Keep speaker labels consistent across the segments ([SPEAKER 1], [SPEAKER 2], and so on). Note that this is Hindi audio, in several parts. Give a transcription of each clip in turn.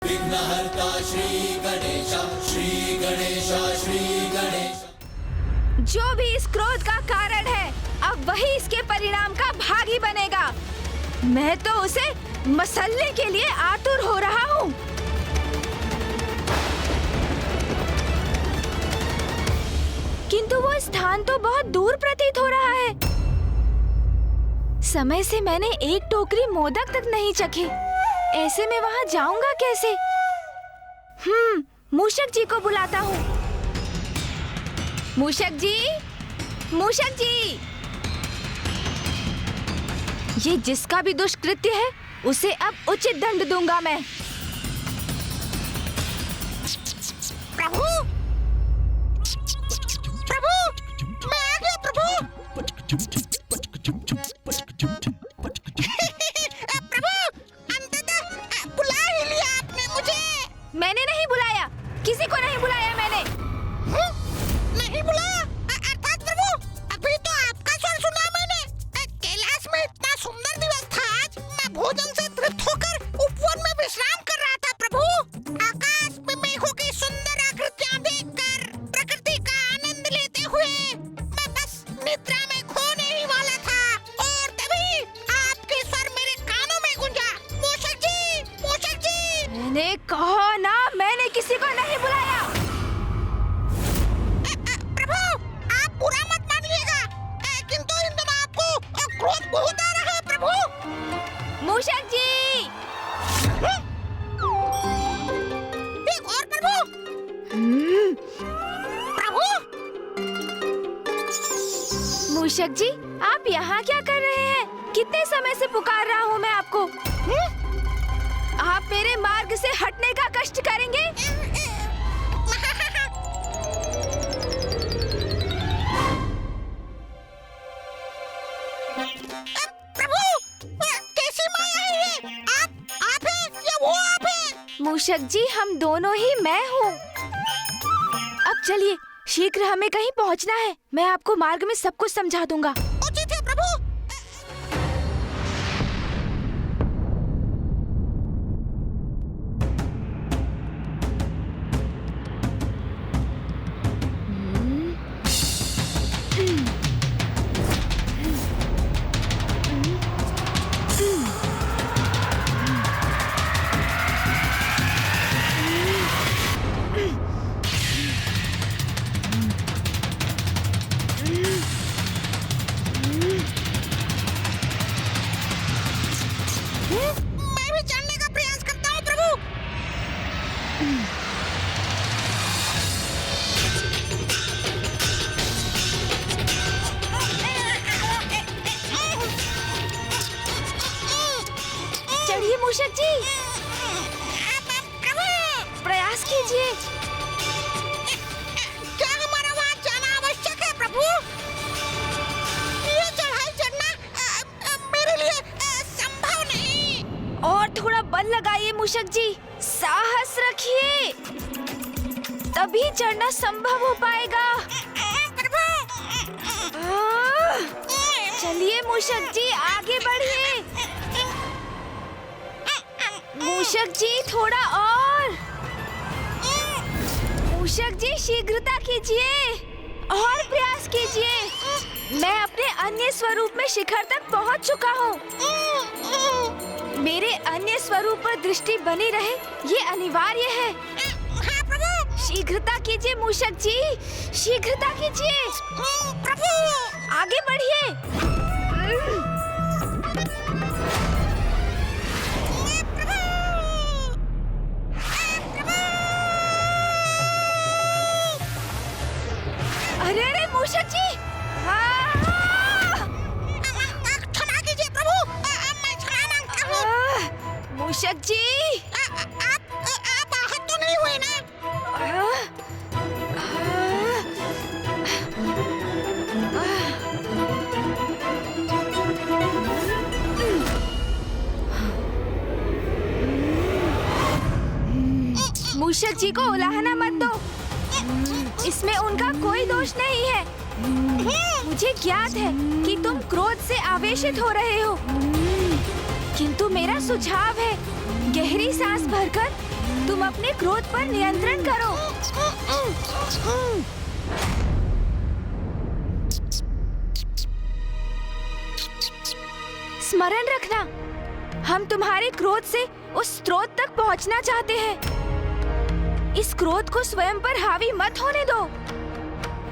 [SPEAKER 1] विघ्नहर्ता श्री गणेश, श्री गणेश, श्री गणेश।
[SPEAKER 2] जो भी इस क्रोध का कारण है, अब वही इसके परिणाम का भागी बनेगा। मैं तो उसे मसलने के लिए आतुर हो रहा हूँ। किंतु वो स्थान तो बहुत दूर प्रतीत हो रहा है। समय से मैंने एक टोकरी मोदक तक नहीं चखे। ऐसे में वहाँ जाऊंगा कैसे? मूषक जी को बुलाता हूँ। मूषक जी, मूषक जी। ये जिसका भी दुष्कृत्य है, उसे अब उचित दंड दूंगा मैं।
[SPEAKER 3] प्रभु, प्रभु, मैं आ गया प्रभु। प्रभु, अंततः बुला ही लिया आपने मुझे।
[SPEAKER 2] मैंने नहीं बुलाया, किसी को नहीं बुलाया मैंने।
[SPEAKER 3] नहीं बुलाया? अर्थात प्रभु, अभी तो आपका स्वर सुना मैंने। कैलाश में इतना सुंदर दिवस था आज। मैं भोजन से तृप्त होकर उपवन में विश्राम कर रहा था प्रभु। आकाश में मेघों की सुंदर आकृतियां देखकर प्रकृति का आनंद लेते हुए मैं बस निद्रा में खोने ही वाला था, और तभी आपके स्वर मेरे कानों में गूंजा। मूषक जी, मूषक जी।
[SPEAKER 2] मैंने कहा ना, मैंने किसी को नहीं बुलाया।
[SPEAKER 3] प्रभु, आप बुरा मत मानिएगा, किंतु इन दिनों आपको क्रोध बहुत आ रहा है प्रभु।
[SPEAKER 2] मूषक जी।
[SPEAKER 3] एक और प्रभु। प्रभु।
[SPEAKER 2] मूषक जी, आप यहाँ क्या कर रहे हैं? कितने समय से पुकार रहा हूँ मैं आपको। आप मेरे मार्ग से हटने का कष्ट करेंगे?
[SPEAKER 3] प्रभु, कैसी माया है ये? आप हैं या वो आप हैं?
[SPEAKER 2] मूषक जी, हम दोनों ही मैं हूँ। अब चलिए, शीघ्र हमें कहीं पहुँचना है। मैं आपको मार्ग में सब कुछ समझा दूंगा।
[SPEAKER 3] उचित है प्रभु। मैं भी जानने का प्रयास करता हूँ प्रभु।
[SPEAKER 2] चढ़िए मूषक जी,
[SPEAKER 3] प्रभु,
[SPEAKER 2] प्रयास कीजिए।
[SPEAKER 3] क्या हमारा वहाँ जाना आवश्यक है प्रभु? ये चढ़ाई चढ़ना मेरे लिए संभव नहीं।
[SPEAKER 2] और थोड़ा बल लगाइए मूषक जी, साहस रखिए, तभी चढ़ना संभव हो पाएगा। चलिए मूषक जी, आगे बढ़िए। मूषक जी, थोड़ा और। मूषक जी, शीघ्रता कीजिए और प्रयास कीजिए। मैं अपने अन्य स्वरूप में शिखर तक पहुंच चुका हूँ। मेरे अन्य स्वरूप पर दृष्टि बनी रहे, ये अनिवार्य है।
[SPEAKER 3] हाँ प्रभु।
[SPEAKER 2] शीघ्रता कीजिए मूषक जी, शीघ्रता कीजिए।
[SPEAKER 3] प्रभु,
[SPEAKER 2] आगे बढ़िए। अरे अरे मूषक जी,
[SPEAKER 3] क्षमा कीजिए प्रभु, मैं क्षमा मांगता हूँ।
[SPEAKER 2] मूषक जी,
[SPEAKER 3] आप आहत तो नहीं हुए ना?
[SPEAKER 2] मूषक जी को उलाहना मत दो, इसमें उनका कोई दोष नहीं है। मुझे ज्ञात है कि तुम क्रोध से आवेशित हो रहे हो, किंतु मेरा सुझाव है, गहरी सांस भरकर तुम अपने क्रोध पर नियंत्रण करो। स्मरण रखना, हम तुम्हारे क्रोध से उस स्रोत तक पहुंचना चाहते हैं। इस क्रोध को स्वयं पर हावी मत होने दो,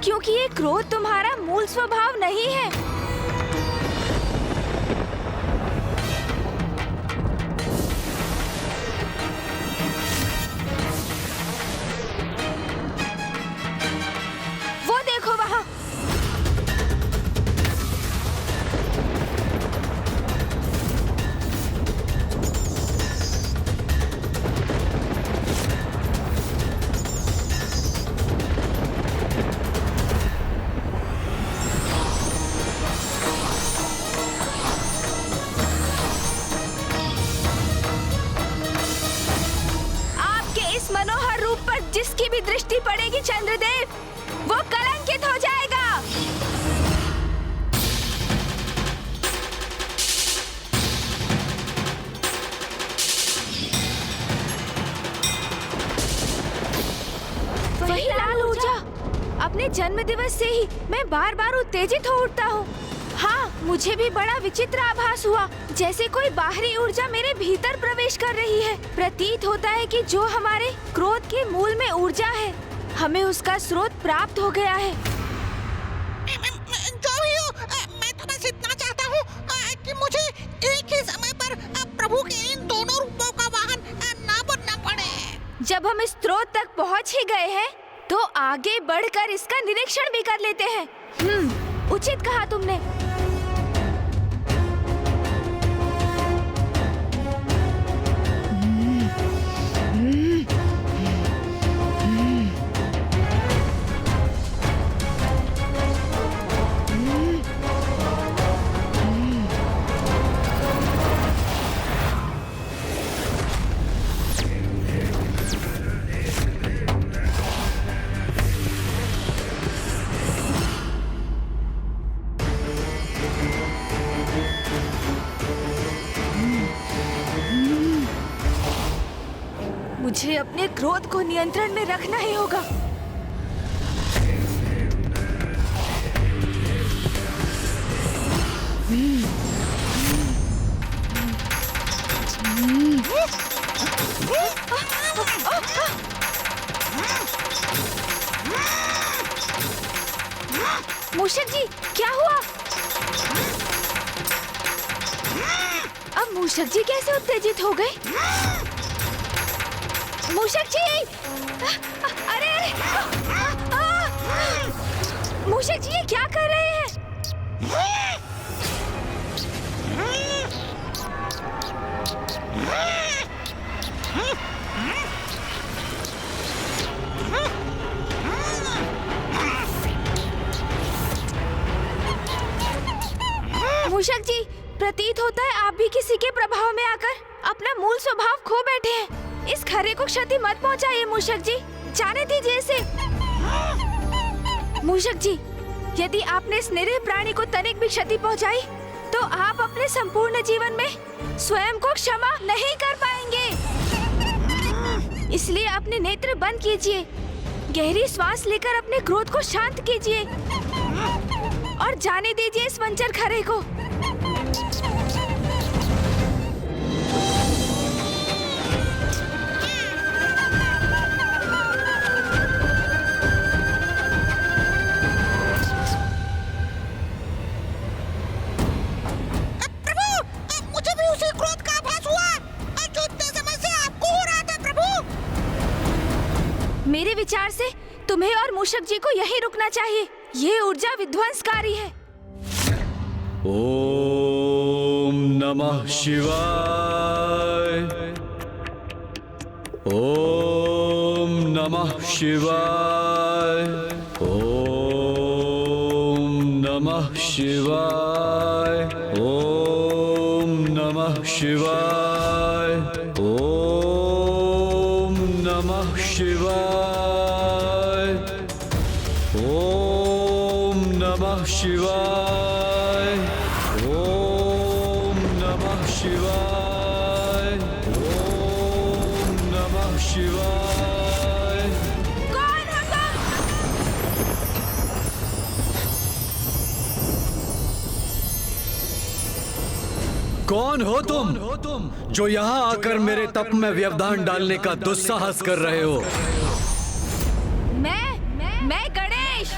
[SPEAKER 2] क्योंकि ये क्रोध तुम्हारा मूल स्वभाव नहीं है। वो देखो वहां। मनोहर रूप पर जिसकी भी दृष्टि पड़ेगी चंद्रदेव, वो कलंकित हो जाएगा। वही लाल ऊर्जा। अपने जन्म दिवस से ही मैं बार बार उत्तेजित हो उठता हूँ। हाँ, मुझे भी बड़ा विचित्र आभास हुआ, जैसे कोई बाहरी ऊर्जा मेरे भीतर प्रवेश कर रही है। प्रतीत होता है कि जो हमारे क्रोध के मूल में ऊर्जा है, हमें उसका स्रोत प्राप्त हो गया है।
[SPEAKER 3] जो भी हो, मैं तो बस इतना चाहता हूँ कि मुझे एक ही समय पर प्रभु के इन दोनों रूपों का वाहन ना बनना पड़े।
[SPEAKER 2] जब हम इस स्रोत तक पहुँच ही गए हैं, तो आगे बढ़कर इसका निरीक्षण भी कर लेते हैं। उचित कहा तुमने। मुझे अपने क्रोध को नियंत्रण में रखना ही होगा। मूषक जी, क्या हुआ? अब मूषक जी कैसे उत्तेजित हो गए? मूषक जी! अरे मूषक जी, ये क्या कर रहे हैं? मूषक जी, प्रतीत होता है आप भी किसी के प्रभाव में आकर अपना मूल स्वभाव खो बैठे हैं। इस खरे को क्षति मत पहुंचाइए मूषक जी, जाने दीजिए इसे। मूषक जी, यदि आपने इस निरीह प्राणी को तनिक भी क्षति पहुंचाई, तो आप अपने संपूर्ण जीवन में स्वयं को क्षमा नहीं कर पाएंगे। इसलिए अपने नेत्र बंद कीजिए, गहरी श्वास लेकर अपने क्रोध को शांत कीजिए और जाने दीजिए इस वंचर खरे को। मेरे विचार से तुम्हें और मूषक जी को यहीं रुकना चाहिए। ये ऊर्जा विध्वंसकारी है।
[SPEAKER 4] ओम नमः शिवाय। ओम नमः शिवाय। ओम नमः शिवाय। ओम नमः शिवाय। ओम नमः शिवाय। ओम नमः शिवाय। ओम नमः शिवाय। ओम नमः शिवाय।
[SPEAKER 2] कौन हो तुम?
[SPEAKER 4] कौन हो तुम जो यहाँ आकर मेरे तप में व्यवधान डालने का दुस्साहस कर रहे हो?
[SPEAKER 2] मैं गणेश।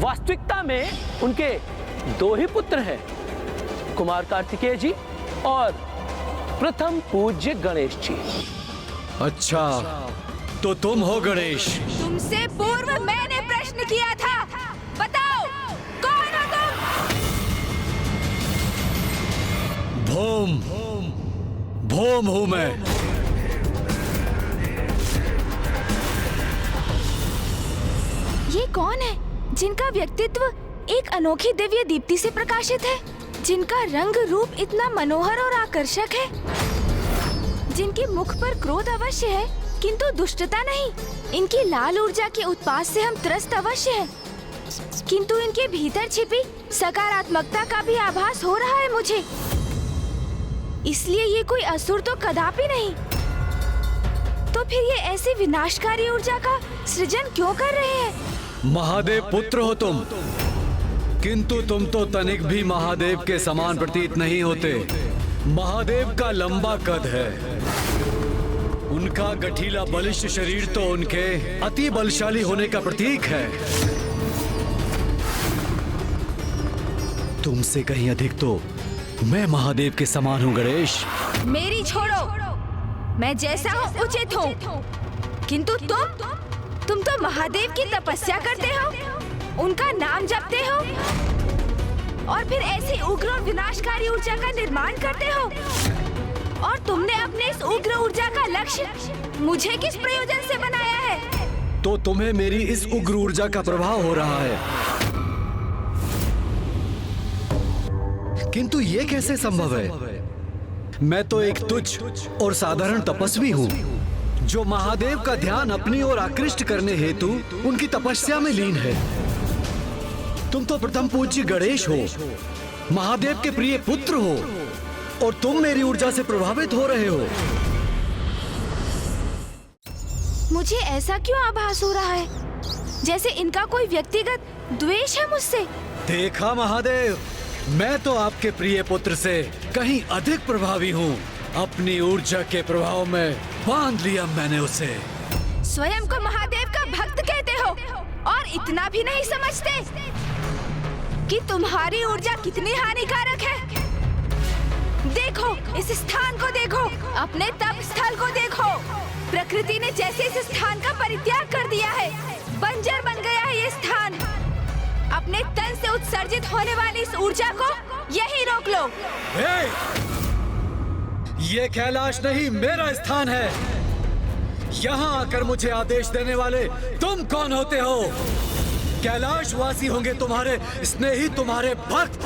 [SPEAKER 5] वास्तविकता में उनके दो ही पुत्र हैं, कुमार कार्तिकेय जी और प्रथम पूज्य गणेश जी।
[SPEAKER 4] अच्छा, तो तुम हो गणेश।
[SPEAKER 2] तुमसे पूर्व मैंने प्रश्न किया था, बताओ कौन हो तुम?
[SPEAKER 4] भोम हूं मैं।
[SPEAKER 2] ये कौन है जिनका व्यक्तित्व एक अनोखी दिव्य दीप्ति से प्रकाशित है, जिनका रंग रूप इतना मनोहर और आकर्षक है, जिनके मुख पर क्रोध अवश्य है किंतु दुष्टता नहीं, इनकी लाल ऊर्जा के उत्पात से हम त्रस्त अवश्य हैं, किंतु इनके भीतर छिपी सकारात्मकता का भी आभास हो रहा है मुझे। इसलिए ये कोई असुर तो कदापि नहीं। तो फिर ये ऐसी विनाशकारी ऊर्जा का सृजन क्यों कर रहे हैं?
[SPEAKER 4] महादेव पुत्र हो तुम, किंतु तुम तो तनिक भी महादेव के समान प्रतीत नहीं होते। महादेव का लंबा कद है, उनका गठीला बलिष्ठ शरीर तो उनके अति बलशाली होने का प्रतीक है। तुमसे कहीं अधिक तो मैं महादेव के समान हूँ गणेश।
[SPEAKER 2] मेरी छोड़ो, मैं जैसा हूँ उचित हूँ, किंतु तुम तो महादेव की तपस्या करते हो, उनका नाम जपते हो और फिर ऐसी उग्र और विनाशकारी ऊर्जा का निर्माण करते हो। और तुमने अपने इस उग्र ऊर्जा का लक्ष्य मुझे किस प्रयोजन से बनाया है?
[SPEAKER 4] तो तुम्हें मेरी इस उग्र ऊर्जा का प्रभाव हो रहा है, किंतु ये कैसे संभव है? मैं तो एक तुच्छ और साधारण तपस्वी हूँ, जो महादेव का ध्यान अपनी ओर आकृष्ट करने हेतु उनकी तपस्या में लीन है। तुम तो प्रथम पूज्य गणेश हो, महादेव के प्रिय पुत्र हो, और तुम मेरी ऊर्जा से प्रभावित हो रहे हो।
[SPEAKER 2] मुझे ऐसा क्यों आभास हो रहा है जैसे इनका कोई व्यक्तिगत द्वेष है मुझसे?
[SPEAKER 4] देखा महादेव, मैं तो आपके प्रिय पुत्र से कहीं अधिक प्रभावी हूँ। अपनी ऊर्जा के प्रभाव में बांध लिया मैंने उसे।
[SPEAKER 2] स्वयं को महादेव का भक्त कहते हो और इतना भी नहीं समझते कि तुम्हारी ऊर्जा कितनी हानिकारक है। देखो, इस स्थान को देखो, अपने तप स्थल को देखो। प्रकृति ने जैसे इस स्थान का परित्याग कर दिया है, बंजर बन गया है ये स्थान। अपने तन से उत्सर्जित होने वाली इस ऊर्जा को यही रोक लो।
[SPEAKER 4] ये कैलाश नहीं मेरा स्थान है। यहाँ आकर मुझे आदेश देने वाले तुम कौन होते हो? कैलाश वासी होंगे तुम्हारे स्नेही, तुम्हारे भक्त,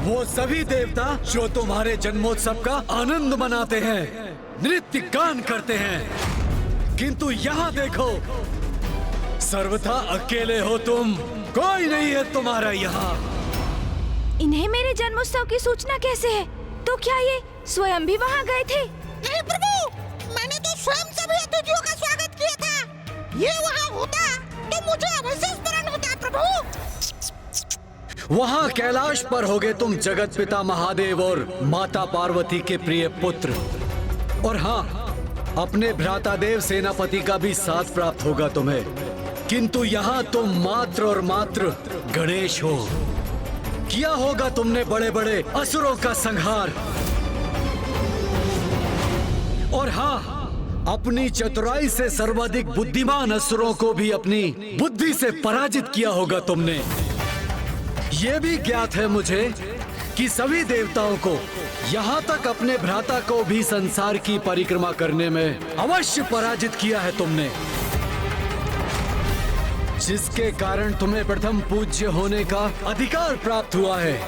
[SPEAKER 4] वो सभी देवता जो तुम्हारे जन्मोत्सव का आनंद मनाते हैं, नृत्य गान करते हैं। किंतु यहाँ देखो, सर्वथा अकेले हो तुम, कोई नहीं है तुम्हारा यहाँ।
[SPEAKER 2] इन्हें मेरे जन्मोत्सव की सूचना कैसे है? तो क्या ये स्वयं भी वहाँ गए थे?
[SPEAKER 3] नहीं प्रभु, मैंने तो स्वयं सभी अतिथियों का स्वागत किया था। ये वहाँ होता तो मुझे अवश्य स्मरण होता प्रभु।
[SPEAKER 4] वहाँ कैलाश पर होगे तुम जगत पिता महादेव और माता पार्वती के प्रिय पुत्र। और हाँ, अपने भ्राता देव सेनापति का भी साथ प्राप्त होगा तुम्हें। किंतु यहाँ तुम मात्र और मात्र गणेश हो। किया होगा तुमने बड़े बड़े असुरों का संहार। और हाँ, अपनी चतुराई से सर्वाधिक बुद्धिमान असुरों को भी अपनी बुद्धि से पराजित किया होगा तुमने। ये भी ज्ञात है मुझे कि सभी देवताओं को, यहाँ तक अपने भ्राता को भी संसार की परिक्रमा करने में अवश्य पराजित किया है तुमने, जिसके कारण तुम्हें प्रथम पूज्य होने का अधिकार प्राप्त हुआ है।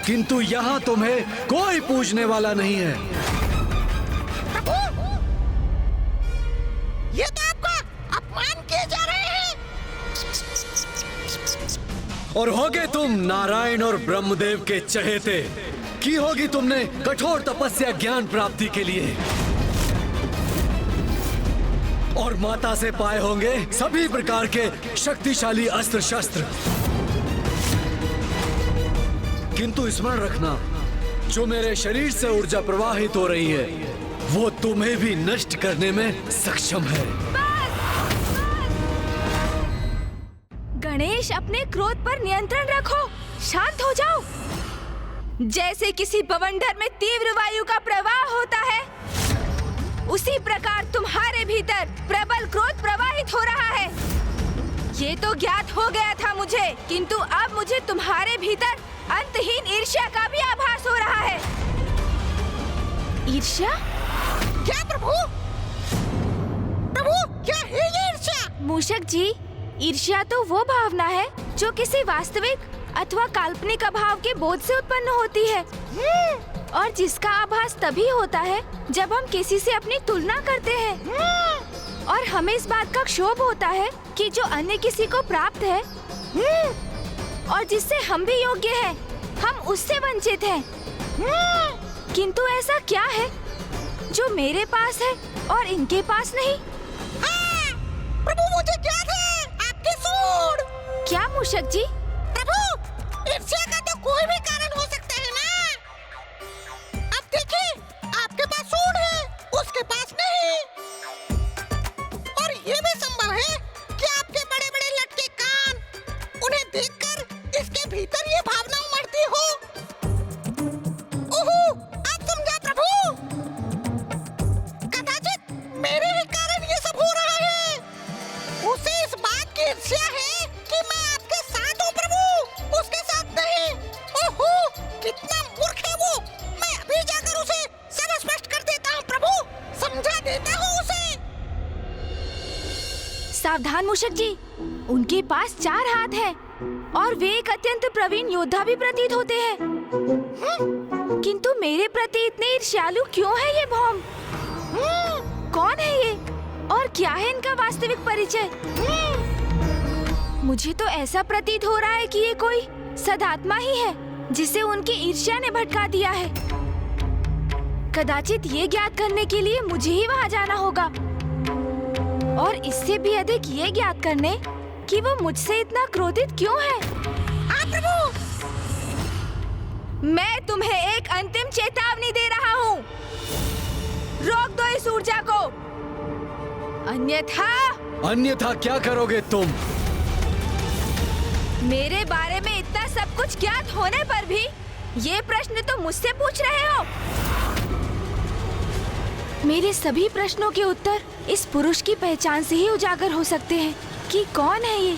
[SPEAKER 4] किंतु यहाँ तुम्हें कोई पूजने वाला नहीं है।
[SPEAKER 3] ये तो आपका अपमान किए जा रहे हैं।
[SPEAKER 4] और होगे तुम नारायण और ब्रह्मदेव के चहेते। की होगी तुमने कठोर तपस्या ज्ञान प्राप्ति के लिए, और माता से पाए होंगे सभी प्रकार के शक्तिशाली अस्त्र शस्त्र। किंतु स्मरण रखना, जो मेरे शरीर से ऊर्जा प्रवाहित हो रही है वो तुम्हें भी नष्ट करने में सक्षम है।
[SPEAKER 2] गणेश, अपने क्रोध पर नियंत्रण रखो, शांत हो जाओ। जैसे किसी बवंडर में तीव्र वायु का प्रवाह होता है, उसी प्रकार तुम्हारे भीतर प्रबल क्रोध प्रवाहित हो रहा है। ये तो ज्ञात हो गया था मुझे, किंतु अब मुझे तुम्हारे भीतर अंतहीन ईर्ष्या का भी आभास हो रहा है। ईर्ष्या?
[SPEAKER 3] क्या प्रभु? प्रभु, क्या है ये ईर्ष्या?
[SPEAKER 2] मूषक जी, ईर्ष्या तो वो भावना है जो किसी वास्तविक अथवा काल्पनिक अभाव के बोध से उत्पन्न होती है, और जिसका आभास तभी होता है जब हम किसी से अपनी तुलना करते हैं, और हमें इस बात का क्षोभ होता है कि जो अन्य किसी को प्राप्त है और जिससे हम भी योग्य हैं, हम उससे वंचित हैं। किंतु ऐसा क्या है जो मेरे पास है और इनके पास नहीं?
[SPEAKER 3] प्रभु, मुझे ज्ञात है आपके सूंड।
[SPEAKER 2] क्या मूषक जी?
[SPEAKER 3] प्रभु, ईर्ष्या का तो कोई भी कारण हो सकता है ना। अब देखिए, आपके पास सूंड है, उसके पास नहीं। और ये भी संभव है कि आपके बड़े-बड़े लटके कान, उन्हें देखकर इसके भीतर ये भावना उमड़ती हो। ओहो, आप समझा प्रभु। कदाचित मेरे ही कारण ये सब हो रहा है। उसे इस बात की ईर्ष्या है कि मैं आपके साथ हूँ प्रभु, उसके साथ नहीं। ओहो, कितना मूर्ख है वो। मैं अभी जाकर उसे सब स्पष्ट कर देता हूँ प्रभु, समझा देता हूँ उसे।
[SPEAKER 2] सावधान मूषक जी, उनके पास 4 हाथ हैं और वे एक अत्यंत प्रवीण योद्धा भी प्रतीत होते हैं। किंतु मेरे प्रति इतने ईर्ष्यालु क्यों है ये भौम? कौन है ये और क्या है इनका वास्तविक परिचय? मुझे तो ऐसा प्रतीत हो रहा है कि ये कोई सदात्मा ही है जिसे उनकी ईर्ष्या ने भटका दिया है। कदाचित ये ज्ञात करने के लिए मुझे ही वहाँ जाना होगा, और इससे भी अधिक ये ज्ञात करने कि वो मुझसे इतना क्रोधित क्यों है।
[SPEAKER 3] प्रभु,
[SPEAKER 2] मैं तुम्हें एक अंतिम चेतावनी दे रहा हूँ, रोक दो इस ऊर्जा को,
[SPEAKER 4] अन्यथा क्या करोगे तुम?
[SPEAKER 2] मेरे बारे में इतना सब कुछ ज्ञात होने पर भी ये प्रश्न तो मुझसे पूछ रहे हो। मेरे सभी प्रश्नों के उत्तर इस पुरुष की पहचान से ही उजागर हो सकते हैं कि कौन है ये।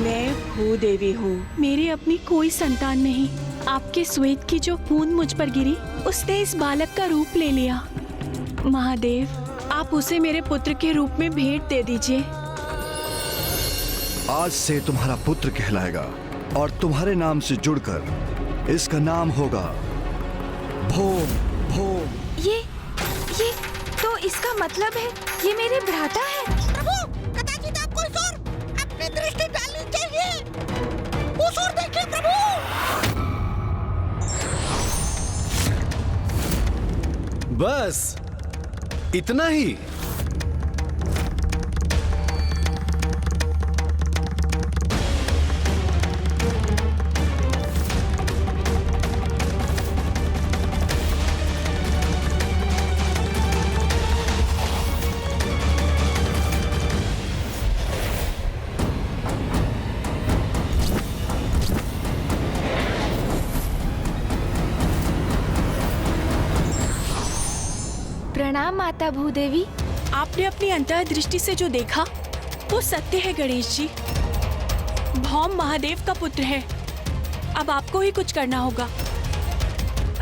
[SPEAKER 6] मैं भूदेवी हूँ। मेरी अपनी कोई संतान नहीं। आपके श्वेत की जो बूंद मुझ पर गिरी, उसने इस बालक का रूप ले लिया। महादेव, आप उसे मेरे पुत्र के रूप में भेंट दे दीजिए।
[SPEAKER 7] आज से तुम्हारा पुत्र कहलाएगा और तुम्हारे नाम से जुड़कर इसका नाम होगा भोम भोम।
[SPEAKER 2] ये तो इसका मतलब है ये मेरे भ्राता है।
[SPEAKER 3] प्रभु, कदाचित आपको इस ओर अपनी दृष्टि डालनी चाहिए। उस ओर देखिए प्रभु।
[SPEAKER 4] बस इतना ही?
[SPEAKER 2] प्रणाम माता भूदेवी।
[SPEAKER 6] आपने अपनी अंतर्दृष्टि से जो देखा वो सत्य है गणेश जी। भौम महादेव का पुत्र है। अब आपको ही कुछ करना होगा,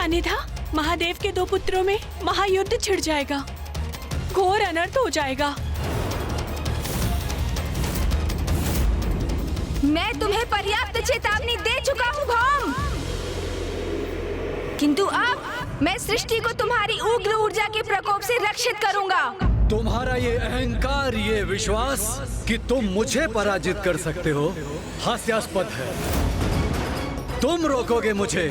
[SPEAKER 6] अन्यथा महादेव के 2 पुत्रों में महायुद्ध छिड़ जाएगा, घोर अनर्थ हो जाएगा।
[SPEAKER 2] मैं तुम्हें पर्याप्त चेतावनी दे चुका हूँ भौम। किंतु अब मैं सृष्टि को तुम्हारी उग्र ऊर्जा के प्रकोप से रक्षित करूंगा।
[SPEAKER 4] तुम्हारा ये अहंकार, ये विश्वास कि तुम मुझे पराजित कर सकते हो, हास्यास्पद है। तुम रोकोगे मुझे।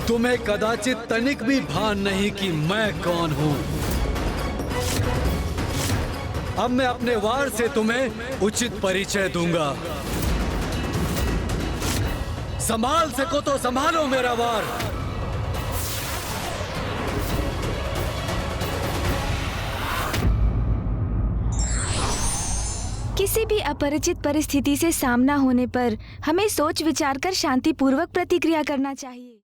[SPEAKER 4] तुम्हें कदाचित तनिक भी भान नहीं कि मैं कौन हूं। अब मैं अपने वार से तुम्हें उचित परिचय दूंगा। संभाल सको तो संभालो मेरा वार।
[SPEAKER 2] किसी भी अपरिचित परिस्थिति से सामना होने पर हमें सोच विचार कर शांतिपूर्वक प्रतिक्रिया करना चाहिए।